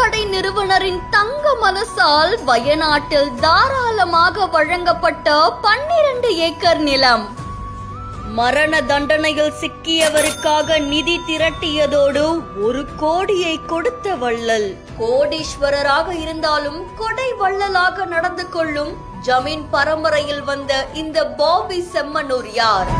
நகைக்கடை நிறுவனரின் தங்க மனசால் வயநாட்டில் தாராளமாக வழங்கப்பட்ட 12 ஏக்கர் நிலம். மரண தண்டனையில் சிக்கியவருக்காக நிதி திரட்டியதோடு 1 கோடியை கொடுத்த வள்ளல். கோடீஸ்வரராக இருந்தாலும் கொடை வள்ளலாக நடந்து கொள்ளும் ஜமீன் பரம்பரையில் வந்த இந்த பாபி செம்மனூர் யார்?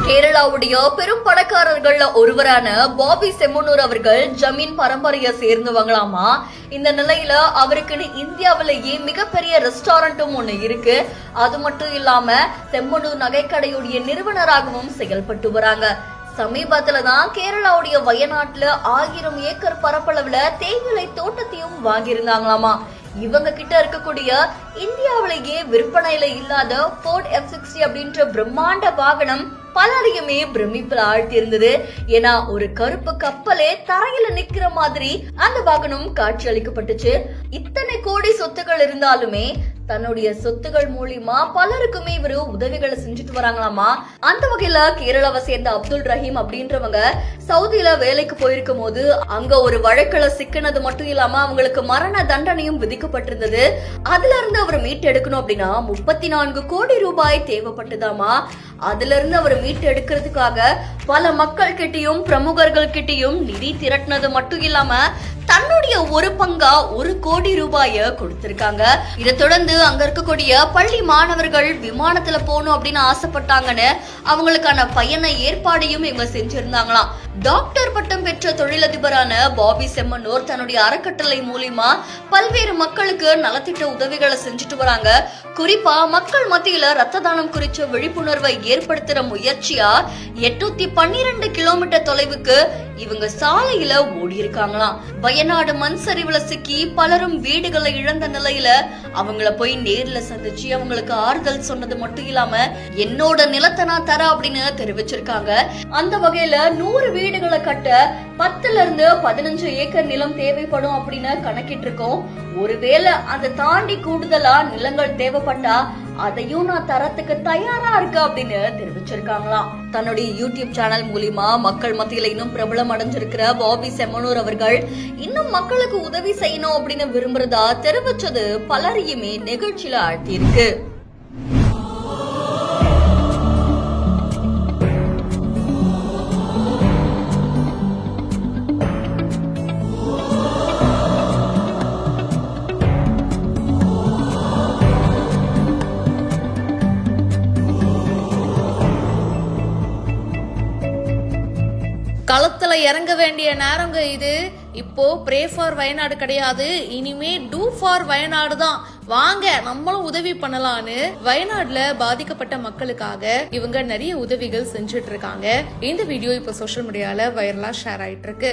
கேரளாவுடைய பெரும் பணக்காரர்கள்ல ஒருவரான பாபி செம்மனூர் அவர்கள் ஜமீன் பரம்பரையை சேர்ந்தவங்களாமா. இந்த நிலையில அவருக்குன்னு இந்தியாவிலேயே மிகப்பெரிய ரெஸ்டாரண்ட்டும் ஒண்ணு இருக்கு. அது மட்டும் இல்லாம செம்மனூர் நகைக்கடையுடைய நிறுவனராகவும் செயல்பட்டு வராங்க. சமீபத்துலதான் கேரளாவுடைய வயநாட்டுல 1000 ஏக்கர் பரப்பளவுல தேயிலை தோட்டத்தையும் வாங்கியிருந்தாங்களாமா. இவங்க கிட்ட இருக்கக்கூடிய இந்தியாவிலேயே விற்பனையில இல்லாத போர்ட் F60 அப்படின்ற பிரம்மாண்ட வாகனம் பலரையுமே பிரமிப்பில் ஆழ்த்தி இருந்தது. ஏன்னா ஒரு கருப்பு கப்பலே தரையில நிக்கிற மாதிரி அந்த வாகனம் காட்சி அளிக்கப்பட்டுச்சு. இத்தனை கோடி சொத்துக்கள் இருந்தாலுமே தன்னுடைய சொத்துகள் மூலியமா பலருக்குமே இவரு உதவிகளை செஞ்சுட்டு வராங்களாமா. அந்த வகையில கேரளாவை சேர்ந்த அப்துல் ரஹீம் அப்படின்றவங்க சவுதியில வேலைக்கு போயிருக்கும் போது அங்க ஒரு வழக்குல சிக்கினது மட்டும் இல்லாம அவங்களுக்கு மரண தண்டனையும் விதிக்கப்பட்டிருந்தது. அதுல இருந்து அவர் மீட்டெடுக்கணும் அப்படின்னா 34 கோடி ரூபாய் தேவைப்பட்டதாமா. அதுல இருந்து அவர் மீட்டெடுக்கிறதுக்காக பல மக்கள் கிட்டையும் பிரமுகர்கள் கிட்டையும் நிதி திரட்டினது மட்டும் இல்லாம தன்னுடைய ஒரு பங்கா 1 கோடி ரூபாய கொடுத்திருக்காங்க. இதை தொடர்ந்து அங்க இருக்கக்கூடிய பள்ளி மாணவர்கள் விமானத்துல போகணும் அப்படின்னு ஆசைப்பட்டாங்கன்னு அவங்களுக்கான பயண ஏற்பாடையும் இவங்க செஞ்சிருந்தாங்களாம். டாக்டர் பட்டம் பெற்ற தொழிலதிபரான பாபி செம்மனூர் தன்னுடைய அறக்கட்டளை மூலியமா பல்வேறு மக்களுக்கு நலத்திட்ட உதவிகளை செஞ்சுட்டு வராங்க. குறிப்பா மக்கள் மத்தியில ரத்த தானம் குறித்த விழிப்புணர்வை ஏற்படுத்துற முயற்சியா 812 கிலோமீட்டர் தொலைவுக்கு இவங்க சாலையில ஓடி இருக்காங்களாம். வயநாடு மண் சரிவுல சிக்கி பலரும் வீடுகளை இழந்த நிலையில அவங்கள போய் நேர்ல சந்திச்சு அவங்களுக்கு ஆறுதல் சொன்னது மட்டும் இல்லாம என்னோட நிலத்தை நான் தர அப்படின்னு தெரிவிச்சிருக்காங்க. அந்த வகையில 100 வீடுகளை கட்ட 10ல இருந்து 15 ஏக்கர் நிலம் தேவைப்படும் அப்படின்னு கணக்கிட்டு இருக்கோம். ஒருவேளை அதை தாண்டி கூடுதலா நிலங்கள் தேவைப்பட்டா அதையும் நான் தரத்துக்கு தயாரா இருக்கு அப்படின்னு தெரிவிச்சிருக்காங்களாம். தன்னுடைய யூடியூப் சேனல் மூலியமா மக்கள் மத்தியில இன்னும் பிரபலம் அடைஞ்சிருக்கிற பாபி செம்மனூர் அவர்கள் இன்னும் மக்களுக்கு உதவி செய்யணும் அப்படின்னு விரும்புறதா தெரிவிச்சது பலரையுமே நிகழ்ச்சியில ஆழ்த்தி இருக்கு. களத்துல இறங்க வேண்டிய நேரங்க இது. இப்போ ப்ரே ஃபார் வயநாடு கிடையாது, இனிமே டூ ஃபார் வயநாடு தான். வாங்க நம்மளும் உதவி பண்ணலான்னு வயநாடுல பாதிக்கப்பட்ட மக்களுக்காக இவங்க நிறைய உதவிகள் செஞ்சுட்டு இருக்காங்க. இந்த வீடியோ இப்ப சோஷியல் மீடியால வைரலா ஷேர் ஆயிட்டு இருக்கு.